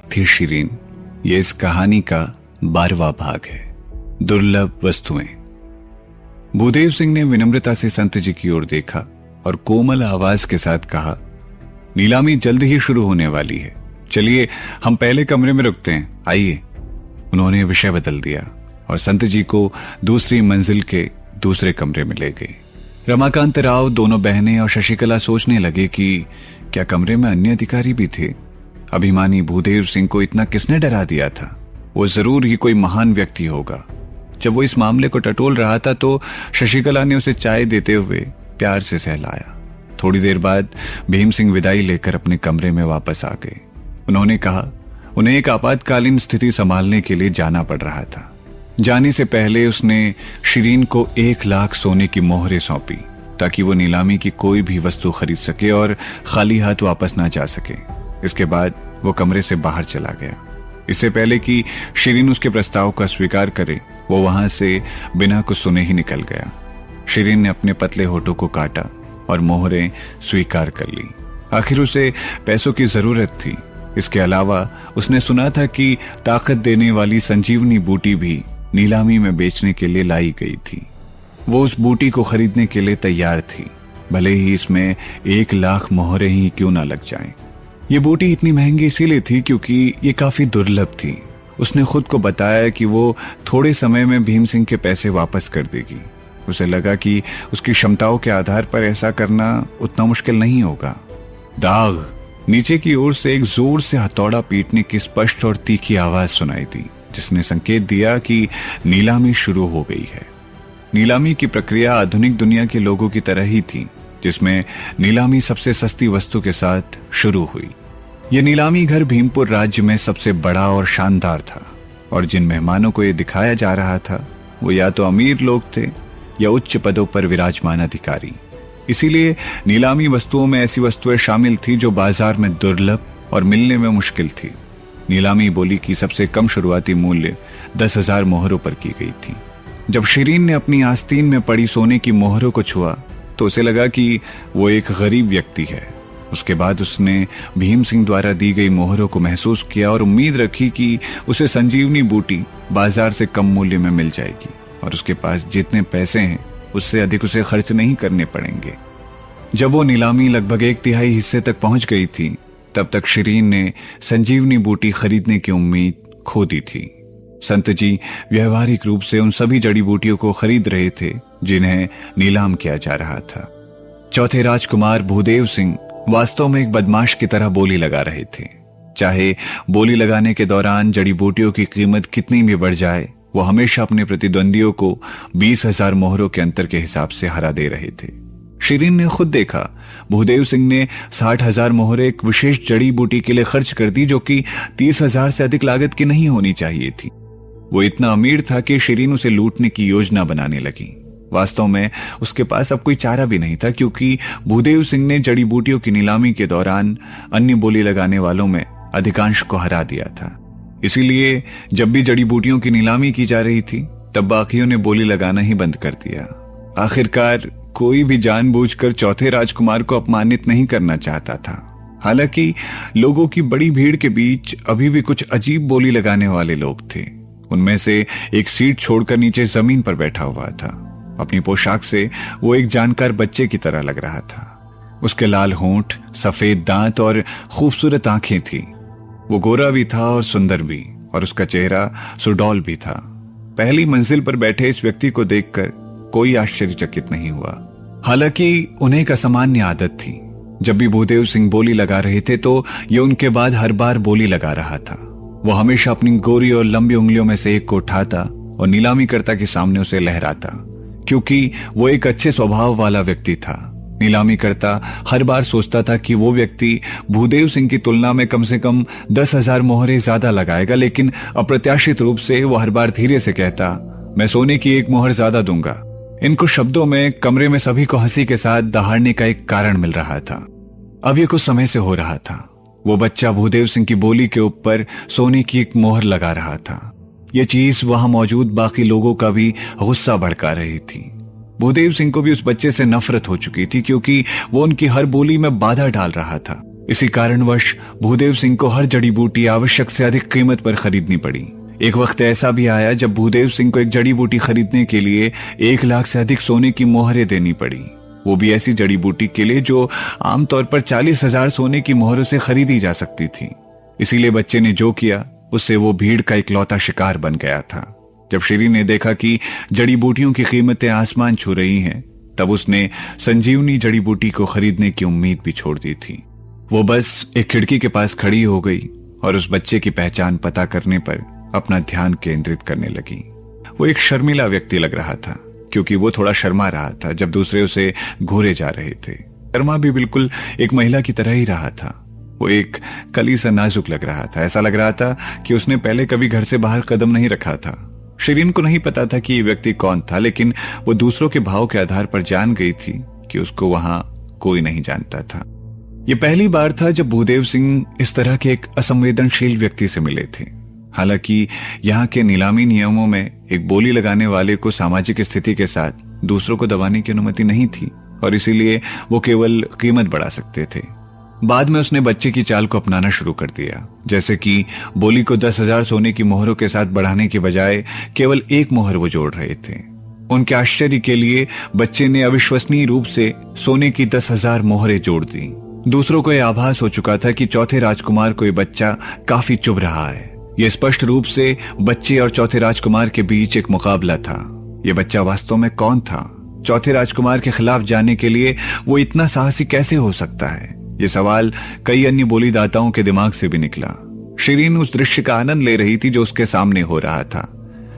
थी शिरीन। ये इस कहानी का 12वां भाग है, दुर्लभ वस्तुएं। भूदेव सिंह ने विनम्रता से संत जी की ओर देखा और कोमल आवाज के साथ कहा, नीलामी जल्द ही शुरू होने वाली है, चलिए हम पहले कमरे में रुकते हैं, आइए। उन्होंने विषय बदल दिया और संत जी को दूसरी मंजिल के दूसरे कमरे में ले गए। रमाकांत राव, दोनों बहनें और शशिकला सोचने लगे कि क्या कमरे में अन्य अधिकारी भी थे। अभिमानी भूदेव सिंह को इतना किसने डरा दिया था? वो जरूर ही कोई महान व्यक्ति होगा। जब वो इस मामले को टटोल रहा था तो शशिकला ने उसे चाय देते हुए प्यार से सहलाया। थोड़ी देर बाद भीम सिंह विदाई लेकर अपने कमरे में वापस आ गए। उन्होंने कहा उन्हें एक आपातकालीन स्थिति संभालने के लिए जाना पड़ रहा था। जाने से पहले उसने शिरीन को 1 लाख सोने की मोहरें सौंपी ताकि वो नीलामी की कोई भी वस्तु खरीद सके और खाली हाथ वापस ना जा सके। इसके बाद वो कमरे से बाहर चला गया। इससे पहले कि शिरीन उसके प्रस्ताव का स्वीकार करे, वो वहां से बिना कुछ सुने ही निकल गया। शिरीन ने अपने पतले होठों को काटा और मोहरें स्वीकार कर ली। आखिर उसे पैसों की जरूरत थी। इसके अलावा उसने सुना था कि ताकत देने वाली संजीवनी बूटी भी नीलामी में बेचने के लिए लाई गई थी। वो उस बूटी को खरीदने के लिए तैयार थी, भले ही इसमें 1 लाख मोहरें ही क्यों ना लग जाएं। ये बूटी इतनी महंगी इसीलिए थी क्योंकि ये काफी दुर्लभ थी। उसने खुद को बताया कि वो थोड़े समय में भीम सिंह के पैसे वापस कर देगी। उसे लगा कि उसकी क्षमताओं के आधार पर ऐसा करना उतना मुश्किल नहीं होगा। दाग! नीचे की ओर से एक जोर से हथौड़ा पीटने की स्पष्ट और तीखी आवाज सुनाई दी, जिसने संकेत दिया कि नीलामी शुरू हो गई है। नीलामी की प्रक्रिया आधुनिक दुनिया के लोगों की तरह ही थी, जिसमें नीलामी सबसे सस्ती वस्तु के साथ शुरू हुई। यह नीलामी घर भीमपुर राज्य में सबसे बड़ा और शानदार था, और जिन मेहमानों को यह दिखाया जा रहा था वो या तो अमीर लोग थे या उच्च पदों पर विराजमान अधिकारी। इसीलिए नीलामी वस्तुओं में ऐसी वस्तुएं शामिल थी जो बाजार में दुर्लभ और मिलने में मुश्किल थी। नीलामी बोली की सबसे कम शुरुआती मूल्य 10,000 मोहरों पर की गई थी। जब शिरीन ने अपनी आस्तीन में पड़ी सोने की मोहरों को छुआ तो उसे लगा कि वो एक गरीब व्यक्ति है। उसके बाद उसने भीम सिंह द्वारा दी गई मोहरों को महसूस किया और उम्मीद रखी कि उसे संजीवनी बूटी बाजार से कम मूल्य में मिल जाएगी और उसके पास जितने पैसे हैं उससे अधिक उसे खर्च नहीं करने पड़ेंगे। जब वो नीलामी लगभग 1/3 हिस्से तक पहुंच गई थी, तब तक शिरीन ने संजीवनी बूटी खरीदने की उम्मीद खो दी थी। संत जी व्यवहारिक रूप से उन सभी जड़ी बूटियों को खरीद रहे थे जिन्हें नीलाम किया जा रहा था। चौथे राजकुमार भूदेव सिंह वास्तव में एक बदमाश की तरह बोली लगा रहे थे। चाहे बोली लगाने के दौरान जड़ी बूटियों की कीमत कितनी भी बढ़ जाए, वो हमेशा अपने प्रतिद्वंदियों को 20,000 मोहरों के अंतर के हिसाब से हरा दे रहे थे। शिरीन ने खुद देखा, भूदेव सिंह ने 60,000 मोहरें एक विशेष जड़ी बूटी के लिए खर्च कर दी जो कि 30,000 से अधिक लागत की नहीं होनी चाहिए थी। वो इतना अमीर था कि शिरीन उसे लूटने की योजना बनाने लगी। वास्तव में उसके पास अब कोई चारा भी नहीं था, क्योंकि भूदेव सिंह ने जड़ी बूटियों की नीलामी के दौरान अन्य बोली लगाने वालों में अधिकांश को हरा दिया था। इसीलिए जब भी जड़ी बूटियों की नीलामी की जा रही थी, तब बाकियों ने बोली लगाना ही बंद कर दिया। आखिरकार कोई भी जानबूझकर चौथे राजकुमार को अपमानित नहीं करना चाहता था। हालांकि लोगों की बड़ी भीड़ के बीच अभी भी कुछ अजीब बोली लगाने वाले लोग थे। उनमें से एक सीट छोड़कर नीचे जमीन पर बैठा हुआ था। अपनी पोशाक से वो एक जानकार बच्चे की तरह लग रहा था। उसके लाल होंठ, सफेद दांत और खूबसूरत आंखें थी। वो गोरा भी था और सुंदर भी, और उसका चेहरा सुडौल भी था। पहली मंजिल पर बैठे इस व्यक्ति को देखकर कोई आश्चर्यचकित नहीं हुआ। हालांकि उन्हें एक असामान्य आदत थी। जब भी भूदेव सिंह बोली लगा रहे थे तो ये उनके बाद हर बार बोली लगा रहा था। वो हमेशा अपनी गोरी और लंबी उंगलियों में से एक को उठाता और नीलामीकर्ता के सामने उसे लहराता, क्योंकि वो एक अच्छे स्वभाव वाला व्यक्ति था। नीलामीकर्ता हर बार सोचता था कि वो व्यक्ति भूदेव सिंह की तुलना में कम से कम 10,000 मोहरें ज्यादा लगाएगा, लेकिन अप्रत्याशित रूप से वो हर बार धीरे से कहता, मैं सोने की 1 मोहर ज्यादा दूंगा। इन कुछ शब्दों में कमरे में सभी को हंसी के साथ दहाड़ने का एक कारण मिल रहा था। अब ये कुछ समय से हो रहा था। वो बच्चा भूदेव सिंह की बोली के ऊपर सोने की 1 मोहर लगा रहा था। ये चीज वहां मौजूद बाकी लोगों का भी गुस्सा भड़का रही थी। भूदेव सिंह को भी उस बच्चे से नफरत हो चुकी थी, क्योंकि वो उनकी हर बोली में बाधा डाल रहा था। इसी कारणवश भूदेव सिंह को हर जड़ी बूटी आवश्यक से अधिक कीमत पर खरीदनी पड़ी। एक वक्त ऐसा भी आया जब भूदेव सिंह को एक जड़ी बूटी खरीदने के लिए 1 लाख से अधिक सोने की मोहरें देनी पड़ी, वो भी ऐसी जड़ी बूटी के लिए जो आमतौर पर 40,000 सोने की मोहरों से खरीदी जा सकती थी। इसीलिए बच्चे ने जो किया उससे वो भीड़ का इकलौता शिकार बन गया था। जब शिरीन ने देखा कि जड़ी बूटियों की कीमतें आसमान छू रही हैं, तब उसने संजीवनी जड़ी बूटी को खरीदने की उम्मीद भी छोड़ दी थी। वो बस एक खिड़की के पास खड़ी हो गई और उस बच्चे की पहचान पता करने पर अपना ध्यान केंद्रित करने लगी। वो एक शर्मीला व्यक्ति लग रहा था, क्योंकि वो थोड़ा शर्मा रहा था जब दूसरे उसे घूरे जा रहे थे। शर्मा भी बिल्कुल एक महिला की तरह ही रहा था। वो एक कली सा नाजुक लग रहा था। ऐसा लग रहा था कि उसने पहले कभी घर से बाहर कदम नहीं रखा था। शिरीन को नहीं पता था कि ये व्यक्ति कौन था, लेकिन वो दूसरों के भाव के आधार पर जान गई थी कि उसको वहां कोई नहीं जानता था। ये पहली बार था जब भूदेव सिंह इस तरह के एक असंवेदनशील व्यक्ति से मिले थे। हालांकि यहाँ के नीलामी नियमों में एक बोली लगाने वाले को सामाजिक स्थिति के साथ दूसरों को दबाने की अनुमति नहीं थी और इसीलिए वो केवल कीमत बढ़ा सकते थे। बाद में उसने बच्चे की चाल को अपनाना शुरू कर दिया, जैसे कि बोली को 10,000 सोने की मोहरों के साथ बढ़ाने के बजाय केवल 1 मोहर वो जोड़ रहे थे। उनके आश्चर्य के लिए बच्चे ने अविश्वसनीय रूप से सोने की 10,000 मोहरें जोड़ दी। दूसरों को यह आभास हो चुका था कि चौथे राजकुमार को यह बच्चा काफी चुभ रहा है। यह स्पष्ट रूप से बच्चे और चौथे राजकुमार के बीच एक मुकाबला था। यह बच्चा वास्तव में कौन था? चौथे राजकुमार के खिलाफ जाने के लिए वो इतना साहसी कैसे हो सकता है? ये सवाल कई अन्य बोलीदाताओं के दिमाग से भी निकला। शिरीन उस दृश्य का आनंद ले रही थी जो उसके सामने हो रहा था।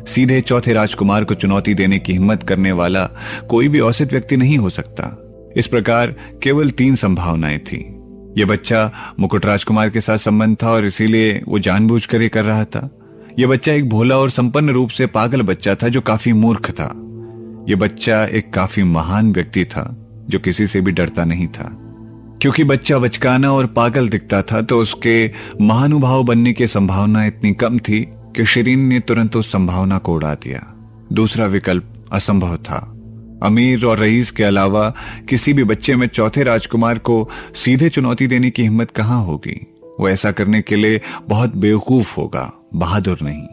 सीधे चौथे राजकुमार को चुनौती देने की हिम्मत करने वाला कोई भी औसत व्यक्ति नहीं हो सकता। इस प्रकार केवल 3 संभावनाएं थी। यह बच्चा मुकुट राजकुमार के साथ संबंध था और इसीलिए वो जानबूझकर कर रहा था। यह बच्चा एक भोला और संपन्न रूप से पागल बच्चा था जो काफी मूर्ख था। यह बच्चा एक काफी महान व्यक्ति था जो किसी से भी डरता नहीं था। क्योंकि बच्चा बचकाना और पागल दिखता था तो उसके महानुभाव बनने की संभावना इतनी कम थी कि शिरीन ने तुरंत उस संभावना को उड़ा दिया। दूसरा विकल्प असंभव था। अमीर और रईस के अलावा किसी भी बच्चे में चौथे राजकुमार को सीधे चुनौती देने की हिम्मत कहां होगी? वो ऐसा करने के लिए बहुत बेवकूफ होगा, बहादुर नहीं।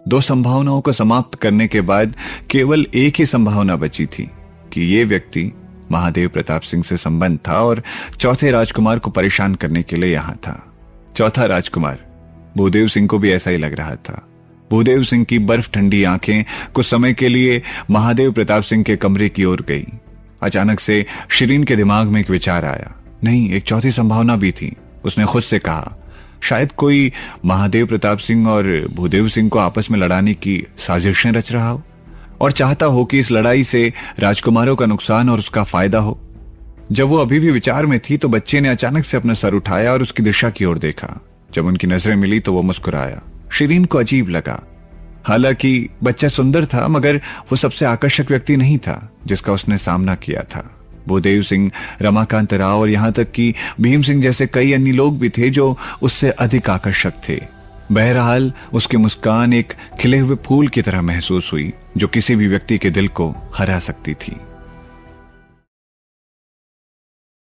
2 संभावनाओं को समाप्त करने के बाद केवल एक ही संभावना बची थी कि ये व्यक्ति महादेव प्रताप सिंह से संबंध था और चौथे राजकुमार को परेशान करने के लिए यहां था। चौथा राजकुमार भूदेव सिंह को भी ऐसा ही लग रहा था। भूदेव सिंह की बर्फ ठंडी आंखें कुछ समय के लिए महादेव प्रताप सिंह के कमरे की ओर गई। अचानक से शिरीन के दिमाग में एक विचार आया। नहीं, एक चौथी संभावना भी थी। उसने खुद से कहा, शायद कोई महादेव प्रताप सिंह और भूदेव सिंह को आपस में लड़ाने की साजिशें रच रहा हो और चाहता हो कि इस लड़ाई से राजकुमारों का नुकसान और उसका फायदा हो। जब वो अभी भी विचार में थी तो बच्चे ने अचानक से अपना सर उठाया और उसकी दिशा की ओर देखा। जब उनकी नजरें मिली तो वो मुस्कुराया। शिरीन को अजीब लगा। हालांकि बच्चा सुंदर था, मगर वो सबसे आकर्षक व्यक्ति नहीं था जिसका उसने सामना किया था। भूदेव सिंह, रमाकांत राव और यहां तक कि भीम सिंह जैसे कई अन्य लोग भी थे जो उससे अधिक आकर्षक थे। बहरहाल उसकी मुस्कान एक खिले हुए फूल की तरह महसूस हुई जो किसी भी व्यक्ति के दिल को हरा सकती थी।